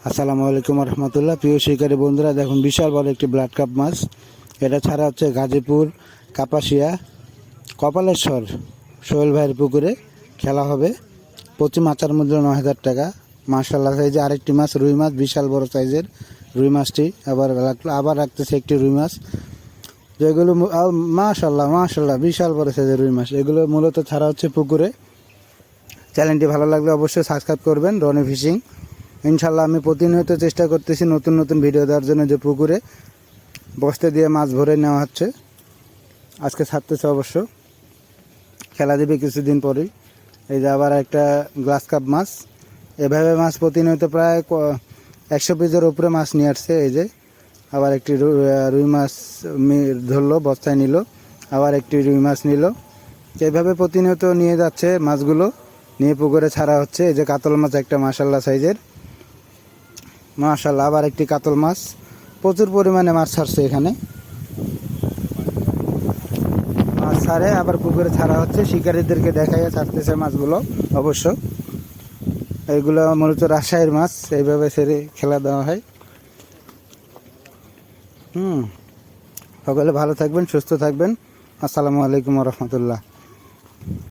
আসসালামু আলাইকুম রহমতুল্লাহ। প্রিয় শিকারী বন্ধুরা, দেখুন বিশাল বড় একটি ব্লাড কাপ মাছ। এটা ছাড়া হচ্ছে গাজীপুর, কাপাসিয়া, কপালেশ্বর সোহেল ভাইয়ের পুকুরে খেলা হবে। প্রতি মাচার মূল্য 9,000 টাকা। মাশাআল্লাহ, এই যে আরেকটি মাছ রুই মাছ, বিশাল বড় সাইজের রুই মাছটি আবার রাখতেছে একটি রুই মাছ, যেগুলো মাশাআল্লাহ মাশাআল্লাহ বিশাল বড় সাইজের রুই মাছ। এগুলো মূলত ছাড়া হচ্ছে পুকুরে। চ্যানেলটি ভালো লাগলে অবশ্যই সাবস্ক্রাইব করবেন, রনি ফিশিং। ইনশাল্লাহ আমি প্রতিনিয়ত চেষ্টা করতেছি নতুন নতুন ভিডিও দেওয়ার জন্য, যে পুকুরে বস্তে দিয়ে মাছ ভরে নেওয়া হচ্ছে। আজকে ছাড়তেছে অবশ্য, খেলা দেবে কিছুদিন পরেই। এই যে আবার একটা গ্লাস কাপ মাছ। এভাবে মাছ প্রতিনিয়ত প্রায় 100 পিসের উপরে মাছ নিয়ে আসছে। এই যে আবার একটি রুই মাছ ধরলো, বস্তায় নিল, আবার একটি রুই মাছ নিল। এইভাবে প্রতিনিয়ত নিয়ে যাচ্ছে মাছগুলো, নিয়ে পুকুরে ছাড়া হচ্ছে। এই যে কাতল মাছ একটা মাশাল্লাহ সাইজের, মাশাআল্লাহ আবার একটি কাতল মাছ। প্রচুর পরিমাণে মাছ ছাড়ছে এখানে, মাছ ছাড়ে আবার পুকুরে ছাড়া হচ্ছে। শিকারীদেরকে দেখাইয়া ছাড়তেছে মাছগুলো অবশ্য। এইগুলো মূলত রাজশাহীর মাছ, এইভাবে ছেড়ে খেলা দেওয়া হয়। সকলে ভালো থাকবেন, সুস্থ থাকবেন। আসসালামু আলাইকুম রহমতুল্লাহ।